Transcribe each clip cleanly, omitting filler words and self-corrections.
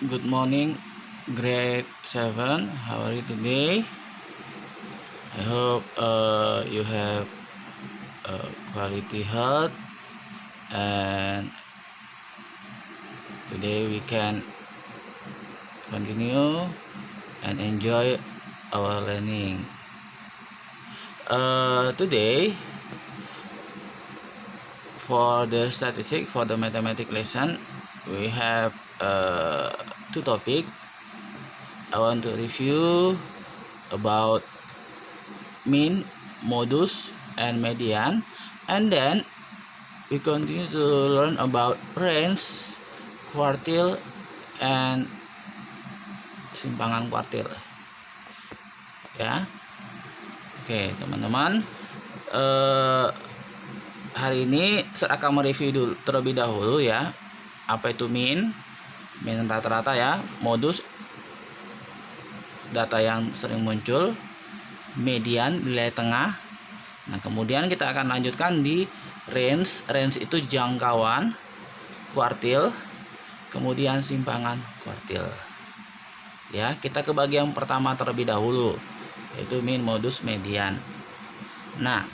Good morning, grade 7. How are you today? I hope you have quality health, and today we can continue and enjoy our learning. Today, for the statistic, for the mathematics lesson, we have two topics. I want to review about mean, modus, and median, and then we continue to learn about range, quartile, and simpangan kuartil. Ya, oke teman-teman, hari ini saya akan mereview dulu terlebih dahulu ya, apa itu mean rata-rata ya, modus data yang sering muncul, median nilai tengah. Nah kemudian kita akan lanjutkan di range itu jangkauan, kuartil, kemudian simpangan kuartil. Ya, kita ke bagian pertama terlebih dahulu, yaitu mean, modus, median. Nah,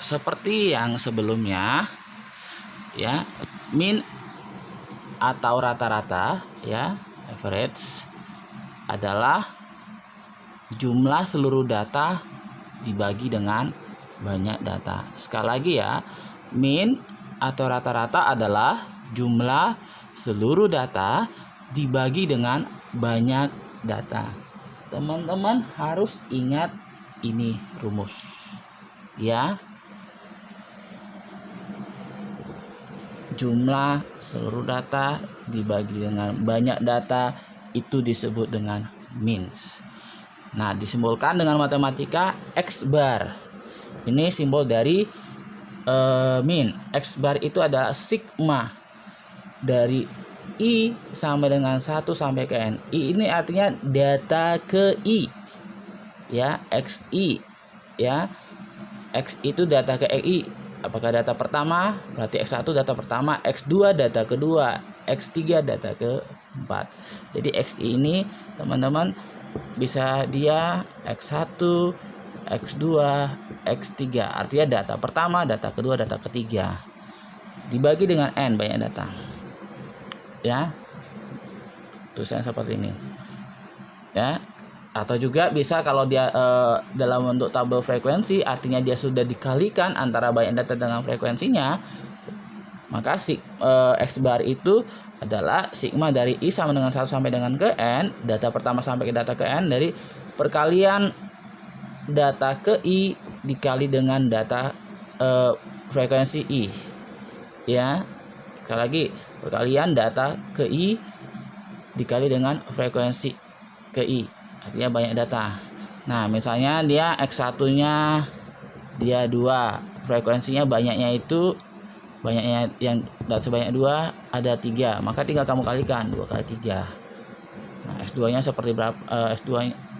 seperti yang sebelumnya ya, mean atau rata-rata ya, average adalah jumlah seluruh data dibagi dengan banyak data. Sekali lagi ya, mean atau rata-rata adalah jumlah seluruh data dibagi dengan banyak data. Teman-teman harus ingat ini rumus ya. Jumlah seluruh data dibagi dengan banyak data itu disebut dengan means. Nah, disimbolkan dengan matematika X bar. Ini simbol dari mean. X bar itu adalah sigma dari I sampai dengan 1 sampai ke N. I ini artinya data ke I. Ya, XI. Ya. X itu data ke I. Apakah data pertama? Berarti X1 data pertama, X2 data kedua, X3 data keempat. Jadi XI ini teman-teman bisa dia X1, X2, X3. Artinya data pertama, data kedua, data ketiga. Dibagi dengan N, banyak data. Ya. Tulisannya seperti ini. Ya. Atau juga bisa kalau dia dalam bentuk tabel frekuensi, artinya dia sudah dikalikan antara banyak data dengan frekuensinya, maka X bar itu adalah sigma dari I sama dengan 1 sampai dengan ke N, data pertama sampai ke data ke N, dari perkalian data ke I dikali dengan data frekuensi I. Ya, sekali lagi, perkalian data ke I dikali dengan frekuensi ke I, artinya banyak data. Nah, misalnya dia X1-nya dia 2, frekuensinya banyaknya itu, banyaknya yang sebanyak 2 ada 3, maka tinggal kamu kalikan 2 kali 3. Nah, X2 nya seperti berapa? X2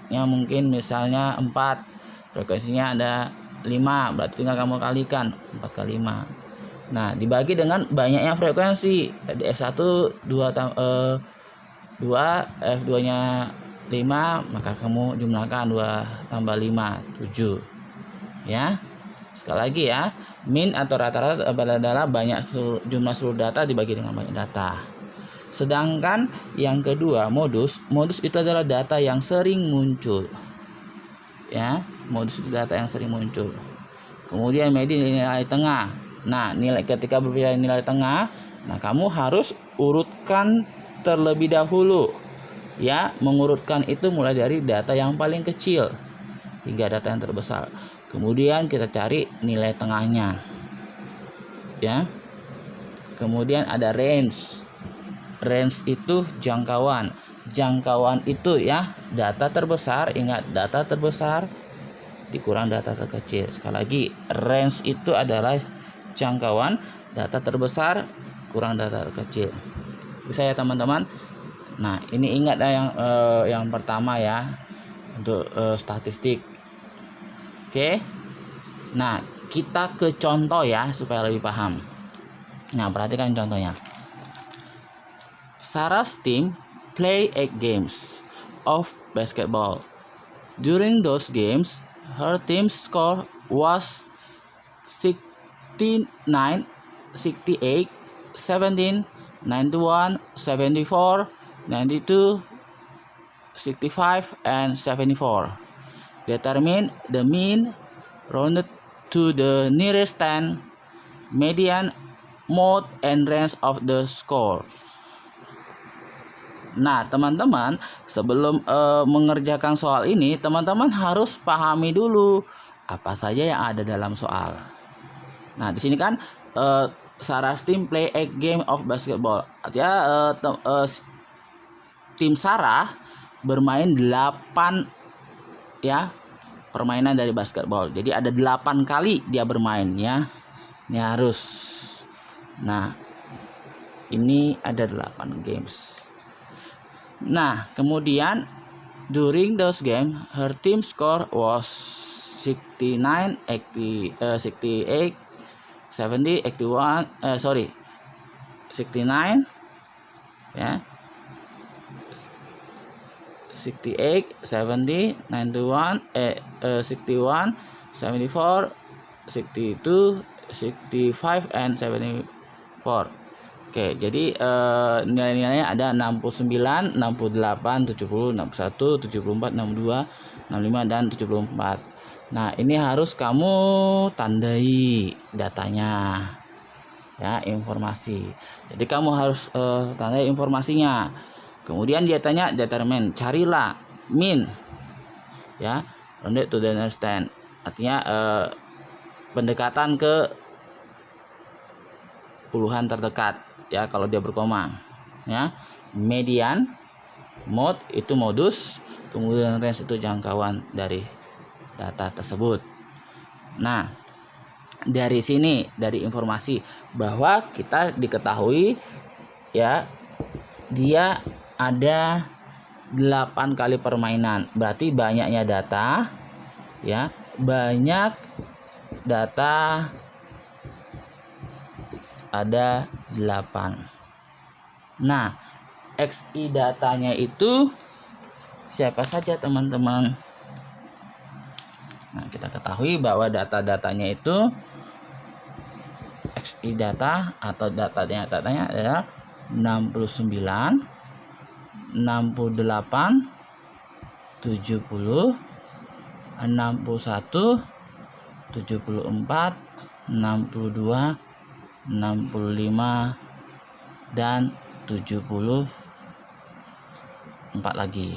nya mungkin misalnya 4, frekuensinya ada 5, berarti tinggal kamu kalikan 4 kali 5. Nah, dibagi dengan banyaknya frekuensi. Jadi F1 2, F2 nya 5, maka kamu jumlahkan 2 tambah 5, 7. Ya. Sekali lagi ya, mean atau rata-rata adalah jumlah seluruh data dibagi dengan banyak data. Sedangkan yang kedua, modus itu adalah data yang sering muncul. Ya, modus itu data yang sering muncul. Kemudian median nilai tengah. Nah, ketika berbicara nilai tengah, nah kamu harus urutkan terlebih dahulu. Ya, mengurutkan itu mulai dari data yang paling kecil hingga data yang terbesar. Kemudian kita cari nilai tengahnya. Ya. Kemudian ada range. Range itu jangkauan. Jangkauan itu ya, data terbesar, ingat data terbesar dikurang data terkecil. Sekali lagi, range itu adalah jangkauan, data terbesar kurang data terkecil. Bisa ya teman-teman? Nah, ini ingat yang pertama ya, untuk statistik. Oke. Nah, kita ke contoh ya supaya lebih paham. Nah, perhatikan contohnya. Sarah's team play 8 games of basketball. During those games, her team's score was 69, 68, 17, 91, 74, 92, 65, and 74. Determine the mean rounded to the nearest 10, median, mode, and range of the score. Nah, teman-teman, sebelum mengerjakan soal ini, teman-teman harus pahami dulu apa saja yang ada dalam soal. Nah, di sini kan Sarah's team play a game of basketball. Artinya tim Sarah bermain 8 ya permainan dari basketball. Jadi ada 8 kali dia bermain ya. Ini harus. Nah, ini ada 8 games. Nah, kemudian during those games, her team score was 69, 68, 70, 81, 69, ya, 68, 70, 91, 61, 74, 62, 65, and 74. Oke, jadi nilai-nilainya ada 69, 68, 70, 61, 74, 62, 65, dan 74. Nah, ini harus kamu tandai datanya. Ya, informasi. Jadi kamu harus tandai informasinya. Kemudian dia tanya determine, carilah mean. Ya, rounded to the nearest 10. Artinya pendekatan ke puluhan terdekat. Ya, kalau dia berkoma, ya, median, mode itu modus, kemudian range itu jangkauan dari data tersebut. Nah, dari sini, dari informasi bahwa kita diketahui ya dia ada 8 kali permainan, berarti banyaknya data, ya, banyak data ada 8. Nah, XI datanya itu siapa saja, teman-teman? Nah, kita ketahui bahwa data-datanya itu XI data atau datanya adalah 69, 68, 70, 61, 74, 62, 65, dan 74 lagi.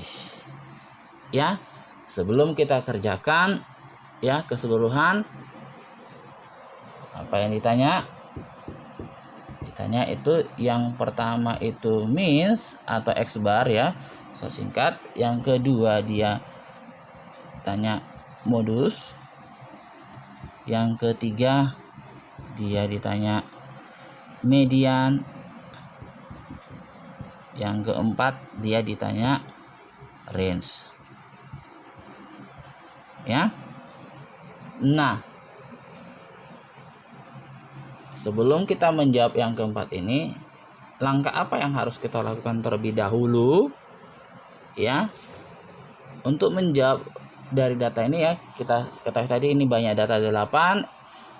Ya, sebelum kita kerjakan ya keseluruhan, apa yang ditanya? Ditanya itu yang pertama itu means atau X bar ya, saya singkat. Yang kedua dia tanya modus. Yang ketiga dia ditanya median. Yang keempat dia ditanya range. Ya. Nah, sebelum kita menjawab yang keempat ini, langkah apa yang harus kita lakukan terlebih dahulu? Ya. Untuk menjawab dari data ini ya, kita ketahui tadi ini banyak data 8.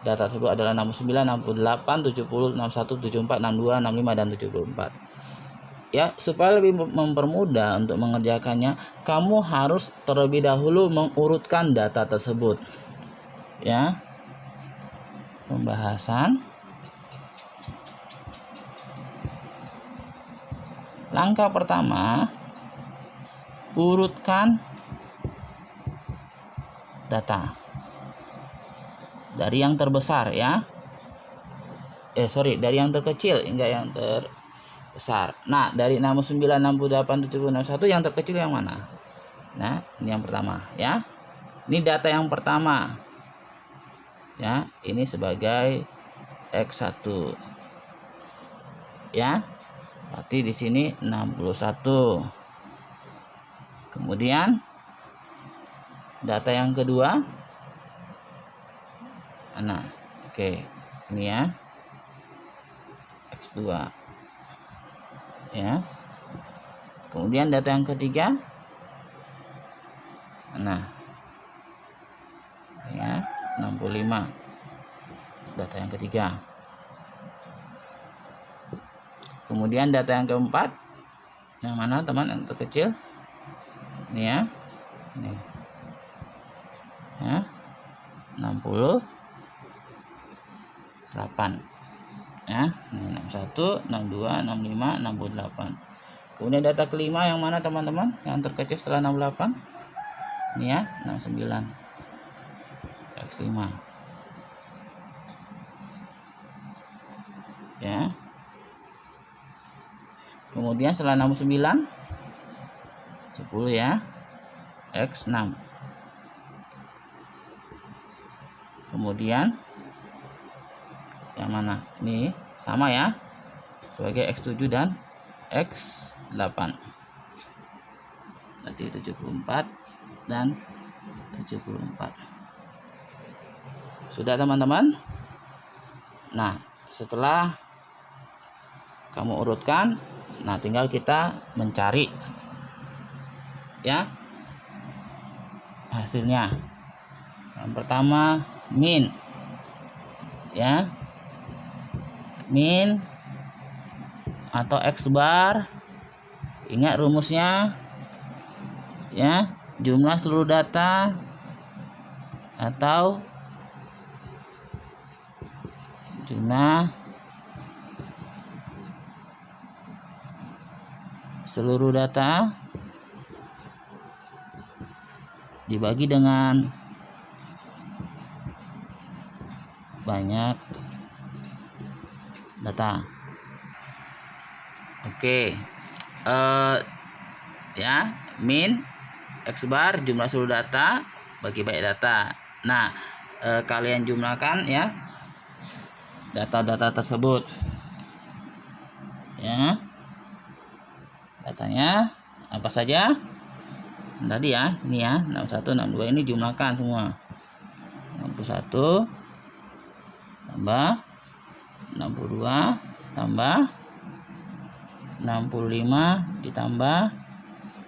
Data tersebut adalah 69, 68, 70, 61, 74, 62, 65, dan 74. Ya, supaya lebih mempermudah untuk mengerjakannya, kamu harus terlebih dahulu mengurutkan data tersebut. Ya. Pembahasan. Langkah pertama, urutkan data dari yang terbesar ya. Dari yang terkecil hingga yang terbesar. Nah, dari 69, 68, 70, 61 yang terkecil yang mana? Nah, ini yang pertama ya. Ini data yang pertama. Ya, ini sebagai X1. Ya. Berarti di sini 61. Kemudian data yang kedua. Nah, oke. Ini ya. X2. Ya. Kemudian data yang ketiga, nah ya 65, data yang ketiga. Kemudian data yang keempat, yang mana teman, yang terkecil ini ya, ini ya 68 ya, ini 61, 62, 65, 68. Kemudian data kelima yang mana teman-teman, yang terkecil setelah 68 ini ya 69 X5 ya. Kemudian setelah 69 10 ya, X6. Kemudian yang mana, ini sama ya, sebagai X7 dan X8, berarti 74 dan 74. Sudah teman-teman. Nah, setelah kamu urutkan, nah tinggal kita mencari ya hasilnya. Yang pertama min ya, min atau X bar, ingat rumusnya ya, jumlah seluruh data atau jumlah seluruh data dibagi dengan banyak data. Oke, ya, min X bar jumlah seluruh data bagi banyak data. Nah, kalian jumlahkan ya data-data tersebut ya. Datanya apa saja tadi ya, ini ya 61, 62, ini jumlahkan semua. 61 tambah 62 tambah 65 ditambah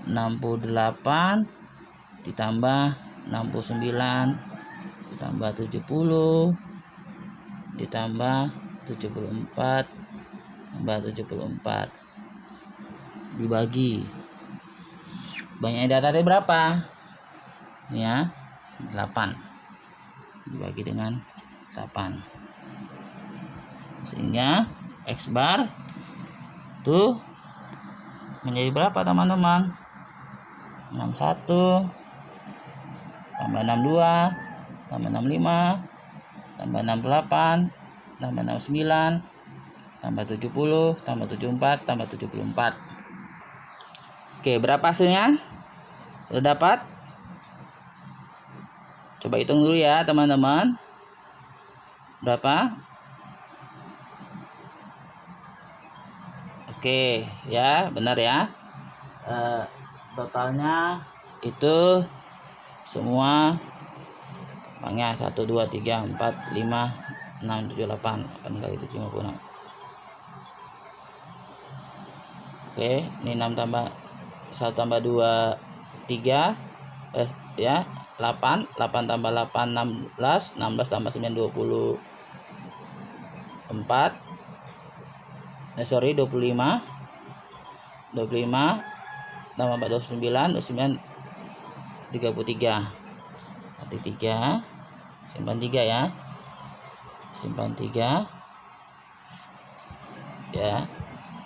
68 ditambah 69 ditambah 70 ditambah 74 tambah 74 dibagi banyaknya data tadi berapa ya, 8 dibagi dengan 8, sehingga X bar itu menjadi berapa teman-teman? 61 tambah 62 tambah 65 tambah 68 tambah 69 tambah 70 tambah 74 tambah 74. Oke, berapa hasilnya? Sudah dapat? Coba hitung dulu ya teman-teman. Berapa? Oke ya, benar ya. Totalnya itu semua bangnya 1 2 3 4 5 6 7 8 8 kali 7 56. Oke, ini 6 tambah 1 tambah 2 3 ya 8 tambah 8 16 tambah 9 24 25 tambah 4 29 33. Berarti 3 simpan 3 ya, simpan 3 ya,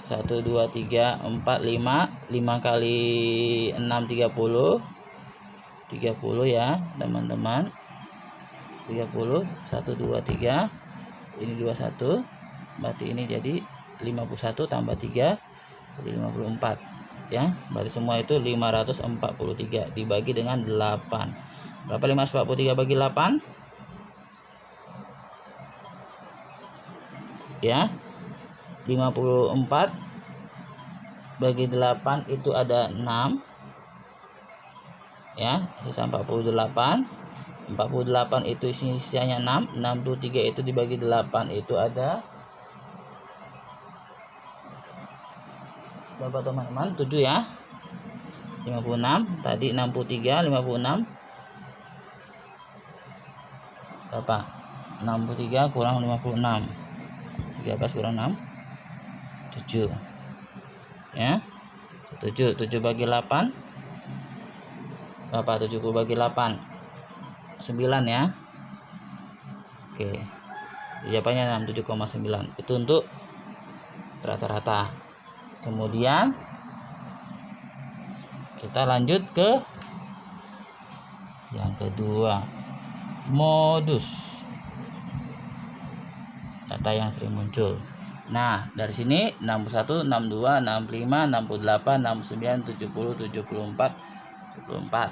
1 2 3 4 5 kali 6 30 ya teman-teman, 30 1 2 3 ini 21, berarti ini jadi 51 tambah 3 jadi 54 ya, berarti semua itu 543 dibagi dengan 8. Berapa 543 bagi 8 ya, 54 bagi 8 itu ada 6 ya, sisa 48 itu sisanya 6 63 itu dibagi 8 itu ada berapa teman-teman? 7 ya, 56. Tadi 63, 56. Berapa? 63 kurang 56. 13 kurang 6. 7. Ya. 7 bagi 8. Berapa? 70 bagi 8. 9 ya. Oke. Jawabannya 67,9. Itu untuk rata-rata. Kemudian kita lanjut ke yang kedua, modus data yang sering muncul. Nah, dari sini 61, 62, 65, 68, 69, 70, 74, 74.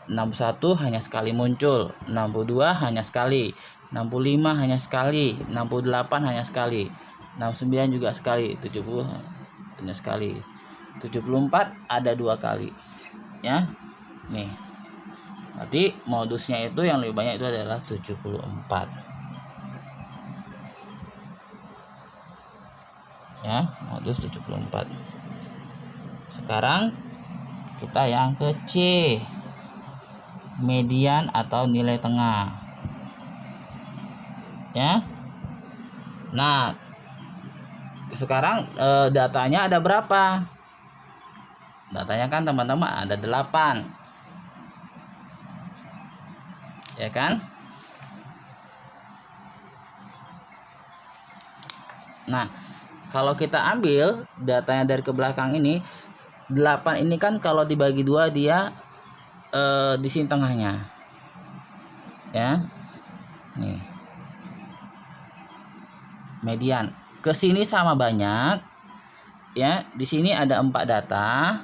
61 hanya sekali muncul, 62 hanya sekali, 65 hanya sekali, 68 hanya sekali, 69 juga sekali, 70 hanya sekali, 74 ada 2 kali. Ya. Nih. Berarti modusnya itu yang lebih banyak itu adalah 74. Ya, modus 74. Sekarang kita yang ke C, median atau nilai tengah. Ya. Nah, sekarang datanya ada berapa? Datanya kan teman-teman ada 8. Ya kan? Nah, kalau kita ambil datanya dari ke belakang ini, 8 ini kan kalau dibagi 2 dia di sini tengahnya. Ya. Nih. Median. Ke sini sama banyak. Ya, di sini ada 4 data.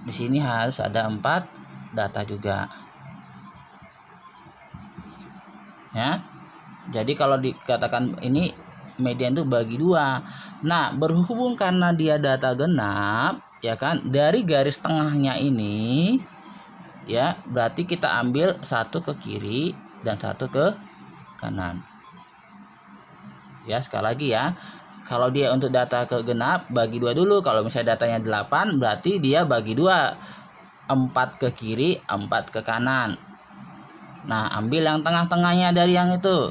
Di sini harus ada 4 data juga. Ya. Jadi kalau dikatakan ini median itu bagi 2. Nah, berhubung karena dia data genap, ya kan, dari garis tengahnya ini, ya, berarti kita ambil satu ke kiri dan satu ke kanan. Ya, sekali lagi ya. Kalau dia untuk data ke genap bagi 2 dulu. Kalau misalnya datanya 8 berarti dia bagi 2. 4 ke kiri, 4 ke kanan. Nah, ambil yang tengah-tengahnya dari yang itu.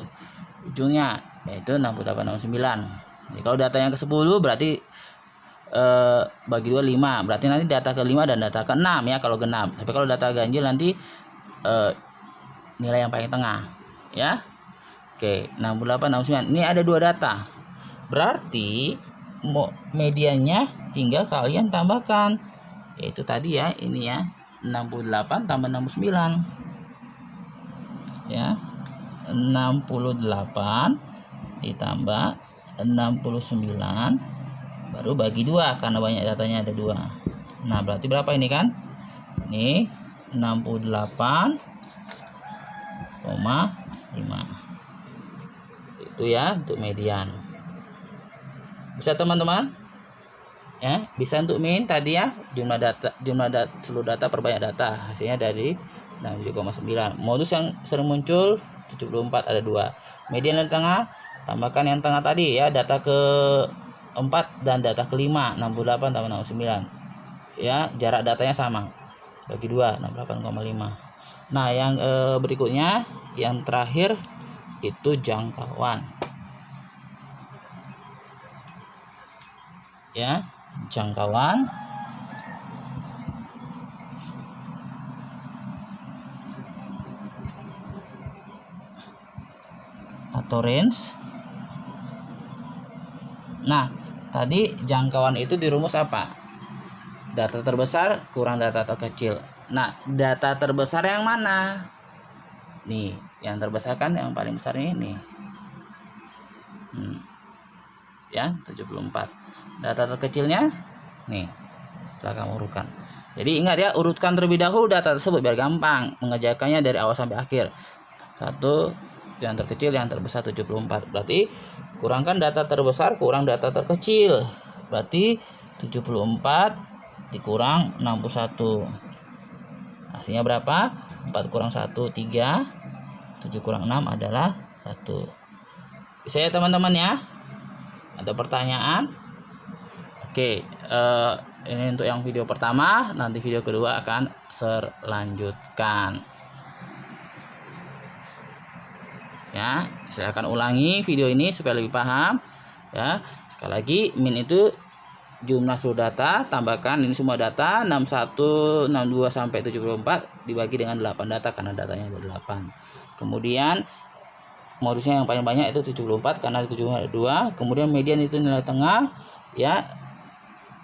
Ujungnya yaitu 68, 69. Jadi kalau datanya ke 10 berarti bagi 2 5. Berarti nanti data ke 5 dan data ke 6 ya kalau genap. Tapi kalau data ganjil nanti nilai yang paling tengah ya. Oke, 68, 69. Ini ada 2 data. Berarti mediannya tinggal kalian tambahkan. Yaitu tadi ya, ini ya. 68 tambah 69. Ya. 68 ditambah 69 baru bagi 2 karena banyak datanya ada 2. Nah, berarti berapa ini kan? Ini 68,5. Itu ya untuk median. Bisa teman-teman? Ya, bisa untuk min tadi ya, seluruh data perbanyak data. Hasilnya dari 67,9. Modus yang sering muncul 74 ada 2. Median di tengah, tambahkan yang tengah tadi ya, data ke 4 dan data ke 5, 68 tambah 69. Ya, jarak datanya sama. Bagi 2, 68,5. Nah, yang berikutnya, yang terakhir itu jangkauan. Ya, jangkauan atau range. Nah, tadi jangkauan itu di rumus apa? Data terbesar kurang data terkecil. Nah, data terbesar yang mana? Nih, yang terbesar kan yang paling besar ini. Ya, 74. Data terkecilnya nih, setelah kamu urutkan. Jadi ingat ya, urutkan terlebih dahulu data tersebut biar gampang mengerjakannya dari awal sampai akhir. 1, yang terkecil, yang terbesar 74. Berarti kurangkan data terbesar kurang data terkecil. Berarti 74 dikurang 61. Hasilnya berapa? 4 kurang 1 3. 7 kurang 6 adalah 1. Bisa ya teman-teman ya? Ada pertanyaan? Oke, Ini untuk yang video pertama, nanti video kedua akan selanjutkan. Ya, silakan ulangi video ini supaya lebih paham. Ya, sekali lagi min itu jumlah seluruh data, tambahkan ini semua data 61, 62 sampai 74 dibagi dengan 8 data karena datanya ada 8. Kemudian modusnya yang paling banyak itu 74 karena 72. Kemudian median itu nilai tengah, ya.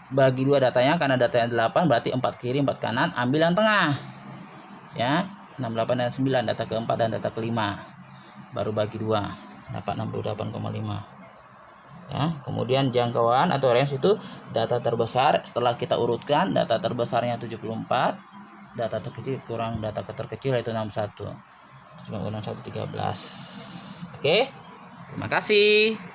Bagi 2 datanya karena datanya 8 berarti 4 kiri 4 kanan, ambil yang tengah. Ya, 68 dan 9 data keempat dan data kelima. Baru bagi 2 dapat 68,5. Ya, kemudian jangkauan atau range itu data terbesar setelah kita urutkan, data terbesarnya 74, data terkecil kurang data terkecil yaitu 61. 13. Oke. Terima kasih.